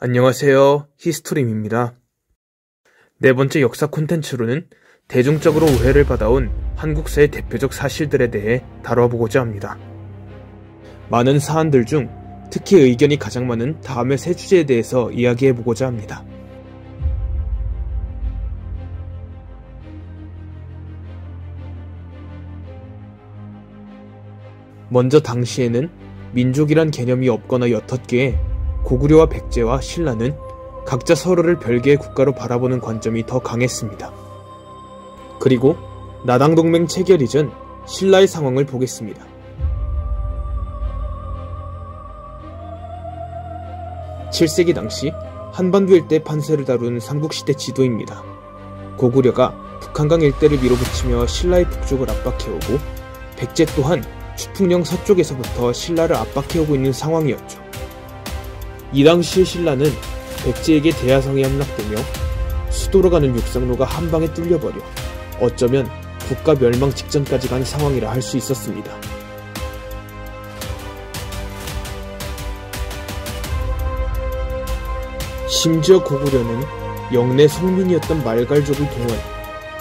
안녕하세요. 히스토림입니다. 네 번째 역사 콘텐츠로는 대중적으로 오해를 받아온 한국사의 대표적 사실들에 대해 다뤄보고자 합니다. 많은 사안들 중 특히 의견이 가장 많은 다음의 세 주제에 대해서 이야기해보고자 합니다. 먼저 당시에는 민족이란 개념이 없거나 옅었기에 고구려와 백제와 신라는 각자 서로를 별개의 국가로 바라보는 관점이 더 강했습니다. 그리고 나당동맹 체결 이전 신라의 상황을 보겠습니다. (7세기) 당시 한반도 일대 판세를 다룬 삼국시대 지도입니다. 고구려가 북한강 일대를 밀어붙이며 신라의 북쪽을 압박해오고 백제 또한 추풍령 서쪽에서부터 신라를 압박해오고 있는 상황이었죠. 이 당시의 신라는 백제에게 대야성이 함락되며 수도로 가는 육상로가 한방에 뚫려버려 어쩌면 국가 멸망 직전까지 간 상황이라 할 수 있었습니다. 심지어 고구려는 영내 성민이었던 말갈족을 동원,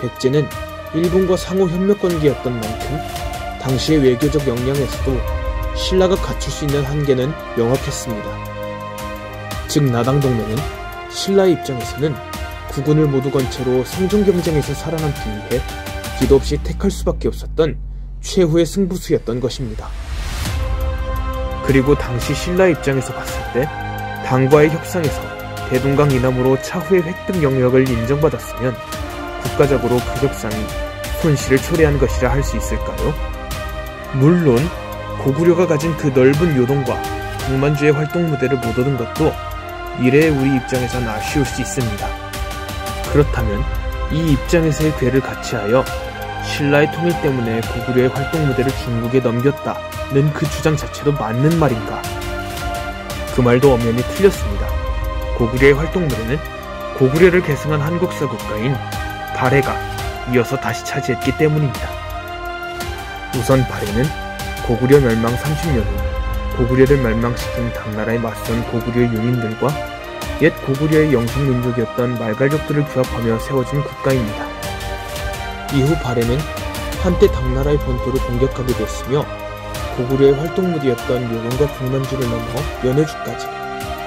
백제는 일본과 상호 협력 관계였던 만큼 당시의 외교적 역량에서도 신라가 갖출 수 있는 한계는 명확했습니다. 즉 나당동맹은 신라의 입장에서는 국군을 모두 건 채로 생존 경쟁에서 살아남기 위해 기도 없이 택할 수밖에 없었던 최후의 승부수였던 것입니다. 그리고 당시 신라의 입장에서 봤을 때 당과의 협상에서 대동강 이남으로 차후의 획득 영역을 인정받았으면 국가적으로 그 협상이 손실을 초래한 것이라 할 수 있을까요? 물론 고구려가 가진 그 넓은 요동과 북만주의 활동 무대를 못 얻은 것도 미래의 우리 입장에선 아쉬울 수 있습니다. 그렇다면 이 입장에서의 괴를 같이하여 신라의 통일 때문에 고구려의 활동 무대를 중국에 넘겼다는 그 주장 자체도 맞는 말인가? 그 말도 엄연히 틀렸습니다. 고구려의 활동 무대는 고구려를 계승한 한국사 국가인 발해가 이어서 다시 차지했기 때문입니다. 우선 발해는 고구려 멸망 30년 후 고구려를 멸망시킨 당나라에 맞선 고구려의 유민들과 옛 고구려의 영성민족이었던 말갈족들을 규합하며 세워진 국가입니다. 이후 발해는 한때 당나라의 본토를 공격하게 됐으며 고구려의 활동무디였던 요동과 북만주를 넘어 연해주까지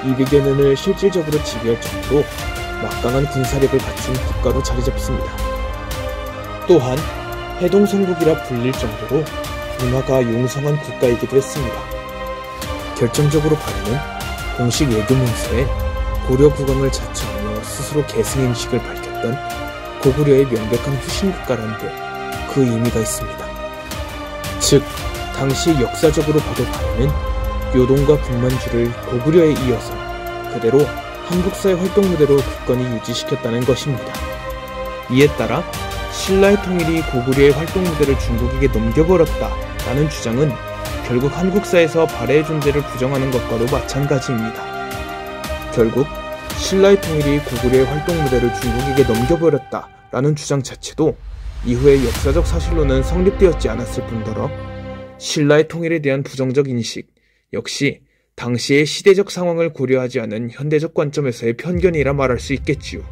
200여 년을 실질적으로 지배할 정도로 막강한 군사력을 갖춘 국가로 자리잡습니다. 또한 해동성국이라 불릴 정도로 문화가 융성한 국가이기도 했습니다. 결정적으로 발해는 공식 외교 문서에 고려 국왕을 자처하며 스스로 계승인식을 밝혔던 고구려의 명백한 후신국가라는 데 그 의미가 있습니다. 즉, 당시 역사적으로 봐도 발해는 요동과 북만주를 고구려에 이어서 그대로 한국사의 활동 무대로 굳건히 유지시켰다는 것입니다. 이에 따라 신라의 통일이 고구려의 활동 무대를 중국에게 넘겨버렸다라는 주장은 결국 한국사에서 발해의 존재를 부정하는 것과도 마찬가지입니다. 결국 신라의 통일이 고구려의 활동 무대를 중국에게 넘겨버렸다라는 주장 자체도 이후의 역사적 사실로는 성립되었지 않았을 뿐더러 신라의 통일에 대한 부정적 인식 역시 당시의 시대적 상황을 고려하지 않은 현대적 관점에서의 편견이라 말할 수 있겠지요.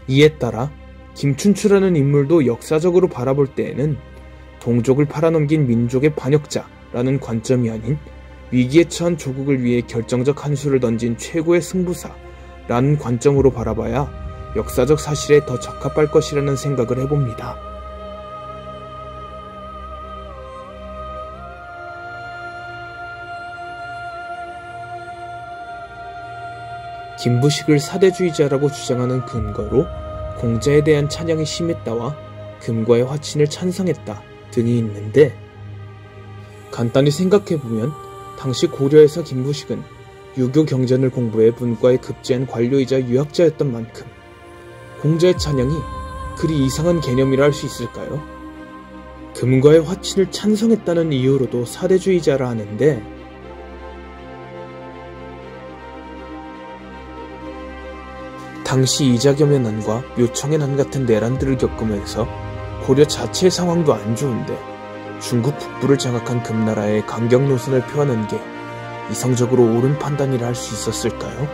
이에 따라 김춘추라는 인물도 역사적으로 바라볼 때에는 동족을 팔아넘긴 민족의 반역자라는 관점이 아닌 위기에 처한 조국을 위해 결정적 한 수를 던진 최고의 승부사라는 관점으로 바라봐야 역사적 사실에 더 적합할 것이라는 생각을 해봅니다. 김부식을 사대주의자라고 주장하는 근거로 공자에 대한 찬양이 심했다와 금과의 화친을 찬성했다 등이 있는데 간단히 생각해보면 당시 고려에서 김부식은 유교 경전을 공부해 문과에 급제한 관료이자 유학자였던 만큼 공자의 찬양이 그리 이상한 개념이라 할 수 있을까요? 금과의 화친을 찬성했다는 이유로도 사대주의자라 하는데 당시 이자겸의 난과 묘청의 난 같은 내란들을 겪으면서 고려 자체의 상황도 안 좋은데 중국 북부를 장악한 금나라의 강경 노선을 표하는 게 이성적으로 옳은 판단이라 할 수 있었을까요?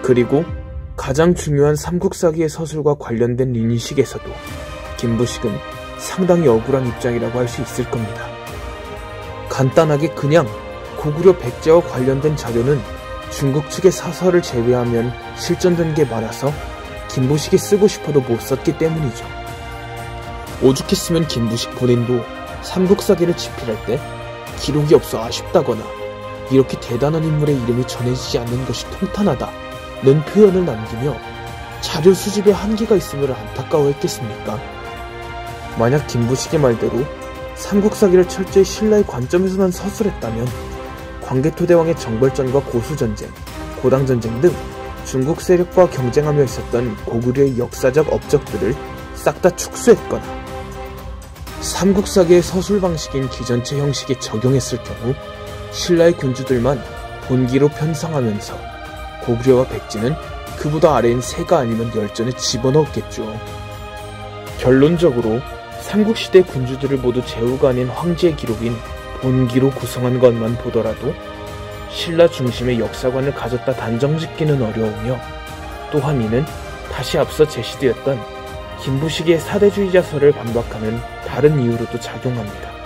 그리고 가장 중요한 삼국사기의 서술과 관련된 인식에서도 김부식은 상당히 억울한 입장이라고 할 수 있을 겁니다. 간단하게 그냥 고구려 백제와 관련된 자료는 중국 측의 사설을 제외하면 실전된 게 많아서 김부식이 쓰고 싶어도 못 썼기 때문이죠. 오죽했으면 김부식 본인도 삼국사기를 집필할 때 기록이 없어 아쉽다거나 이렇게 대단한 인물의 이름이 전해지지 않는 것이 통탄하다는 표현을 남기며 자료 수집에 한계가 있음을 안타까워했겠습니까? 만약 김부식의 말대로 삼국사기를 철저히 신라의 관점에서만 서술했다면 광개토대왕의 정벌전과 고수전쟁, 고당전쟁 등 중국 세력과 경쟁하며 있었던 고구려의 역사적 업적들을 싹 다 축소했거나 삼국사기의 서술 방식인 기전체 형식에 적용했을 경우 신라의 군주들만 본기로 편성하면서 고구려와 백제는 그보다 아래인 세가 아니면 열전에 집어넣었겠죠. 결론적으로 삼국시대 군주들을 모두 제후가 아닌 황제의 기록인 본기로 구성한 것만 보더라도 신라 중심의 역사관을 가졌다 단정짓기는 어려우며, 또한 이는 다시 앞서 제시되었던 김부식의 사대주의자설을 반박하는 다른 이유로도 작용합니다.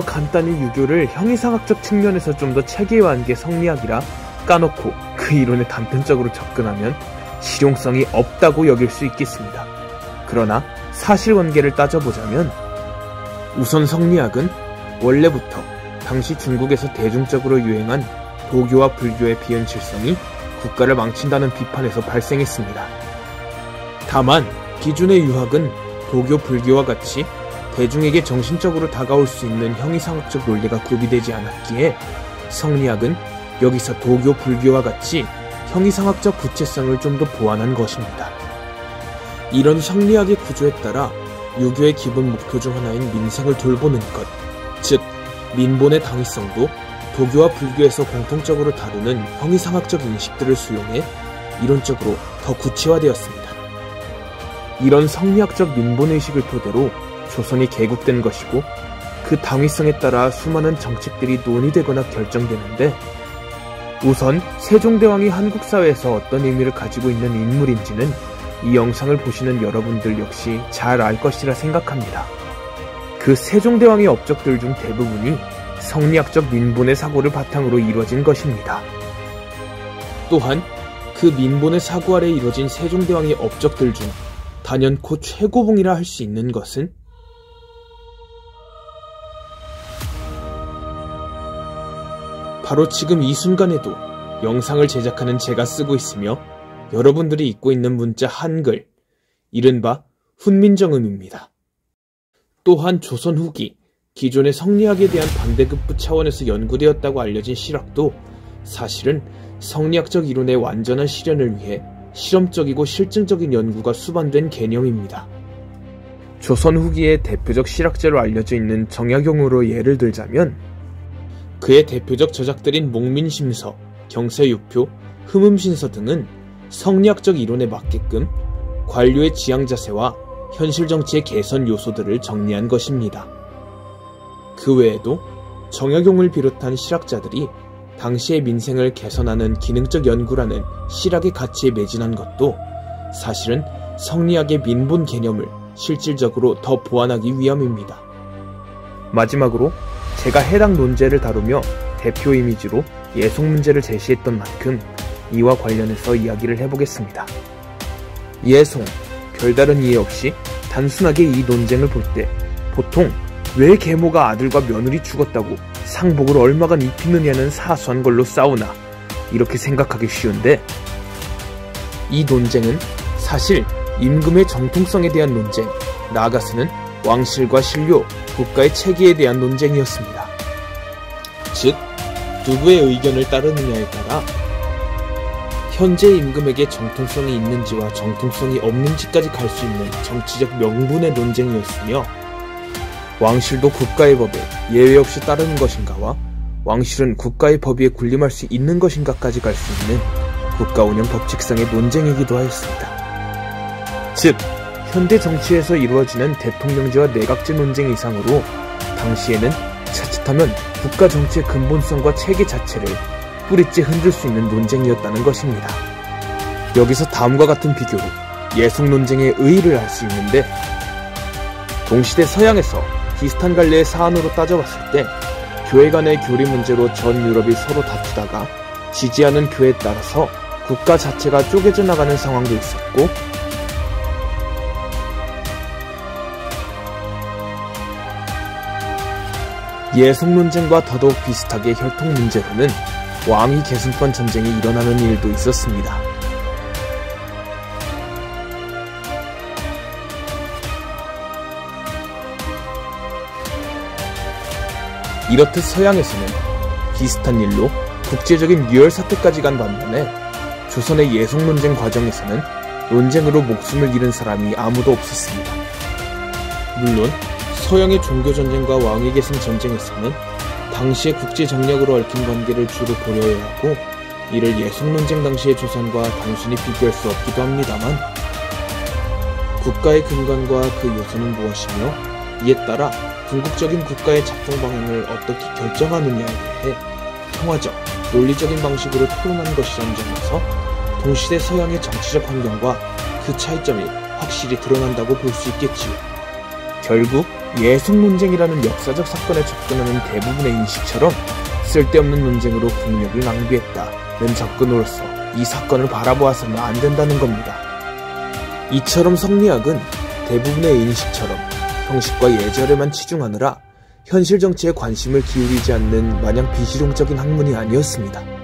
간단히 유교를 형이상학적 측면에서 좀 더 체계화한 게 성리학이라 까놓고 그 이론에 단편적으로 접근하면 실용성이 없다고 여길 수 있겠습니다. 그러나 사실관계를 따져보자면 우선 성리학은 원래부터 당시 중국에서 대중적으로 유행한 도교와 불교의 비현실성이 국가를 망친다는 비판에서 발생했습니다. 다만 기존의 유학은 도교, 불교와 같이 대중에게 정신적으로 다가올 수 있는 형이상학적 논리가 구비되지 않았기에 성리학은 여기서 도교, 불교와 같이 형이상학적 구체성을 좀 더 보완한 것입니다. 이런 성리학의 구조에 따라 유교의 기본 목표 중 하나인 민생을 돌보는 것, 즉 민본의 당위성도 도교와 불교에서 공통적으로 다루는 형이상학적 인식들을 수용해 이론적으로 더 구체화되었습니다. 이런 성리학적 민본의식을 토대로 조선이 개국된 것이고, 그 당위성에 따라 수많은 정책들이 논의되거나 결정되는데, 우선 세종대왕이 한국 사회에서 어떤 의미를 가지고 있는 인물인지는 이 영상을 보시는 여러분들 역시 잘 알 것이라 생각합니다. 그 세종대왕의 업적들 중 대부분이 성리학적 민본의 사고를 바탕으로 이루어진 것입니다. 또한 그 민본의 사고 아래 이루어진 세종대왕의 업적들 중 단연코 최고봉이라 할 수 있는 것은 바로 지금 이 순간에도 영상을 제작하는 제가 쓰고 있으며 여러분들이 읽고 있는 문자 한글, 이른바 훈민정음입니다. 또한 조선 후기 기존의 성리학에 대한 반대급부 차원에서 연구되었다고 알려진 실학도 사실은 성리학적 이론의 완전한 실현을 위해 실험적이고 실증적인 연구가 수반된 개념입니다. 조선 후기의 대표적 실학자로 알려져 있는 정약용으로 예를 들자면, 그의 대표적 저작들인 목민심서, 경세유표, 흠음신서 등은 성리학적 이론에 맞게끔 관료의 지향자세와 현실 정치의 개선 요소들을 정리한 것입니다. 그 외에도 정약용을 비롯한 실학자들이 당시의 민생을 개선하는 기능적 연구라는 실학의 가치에 매진한 것도 사실은 성리학의 민본 개념을 실질적으로 더 보완하기 위함입니다. 마지막으로 제가 해당 논제를 다루며 대표 이미지로 예송 문제를 제시했던 만큼 이와 관련해서 이야기를 해보겠습니다. 예송, 별다른 이해 없이 단순하게 이 논쟁을 볼 때 보통 왜 계모가 아들과 며느리 죽었다고 상복을 얼마간 입히느냐는 사소한 걸로 싸우나 이렇게 생각하기 쉬운데, 이 논쟁은 사실 임금의 정통성에 대한 논쟁, 나아가서는 왕실과 신료, 국가의 체계에 대한 논쟁이었습니다. 즉, 누구의 의견을 따르느냐에 따라 현재 임금에게 정통성이 있는지와 정통성이 없는지까지 갈 수 있는 정치적 명분의 논쟁이었으며, 왕실도 국가의 법에 예외 없이 따르는 것인가와 왕실은 국가의 법위에 군림할 수 있는 것인가까지 갈 수 있는 국가 운영 법칙상의 논쟁이기도 하였습니다. 즉, 현대 정치에서 이루어지는 대통령제와 내각제 논쟁 이상으로 당시에는 자칫하면 국가 정치의 근본성과 체계 자체를 뿌리째 흔들 수 있는 논쟁이었다는 것입니다. 여기서 다음과 같은 비교로 예속 논쟁의 의의를 알 수 있는데, 동시대 서양에서 비슷한 갈래의 사안으로 따져봤을 때 교회 간의 교리 문제로 전 유럽이 서로 다투다가 지지하는 교회에 따라서 국가 자체가 쪼개져 나가는 상황도 있었고, 예속 논쟁과 더더욱 비슷하게 혈통 문제로는 왕위 계승권 전쟁이 일어나는 일도 있었습니다. 이렇듯 서양에서는 비슷한 일로 국제적인 유혈 사태까지 간 반면에 조선의 예속 논쟁 과정에서는 논쟁으로 목숨을 잃은 사람이 아무도 없었습니다. 물론 서양의 종교 전쟁과 왕위 계승 전쟁에서는 당시의 국제 정략으로 얽힌 관계를 주로 고려해야 하고, 이를 예속 논쟁 당시의 조선과 단순히 비교할 수 없기도 합니다만, 국가의 근간과 그 요소는 무엇이며 이에 따라 궁극적인 국가의 작동 방향을 어떻게 결정하느냐에 대해 평화적, 논리적인 방식으로 토론한 것이라는 점에서 동시대 서양의 정치적 환경과 그 차이점이 확실히 드러난다고 볼 수 있겠지요. 결국 예속 논쟁이라는 역사적 사건에 접근하는 대부분의 인식처럼 쓸데없는 논쟁으로 국력을 낭비했다는 접근으로서 이 사건을 바라보아서는 안 된다는 겁니다. 이처럼 성리학은 대부분의 인식처럼 형식과 예절에만 치중하느라 현실 정치에 관심을 기울이지 않는 마냥 비실용적인 학문이 아니었습니다.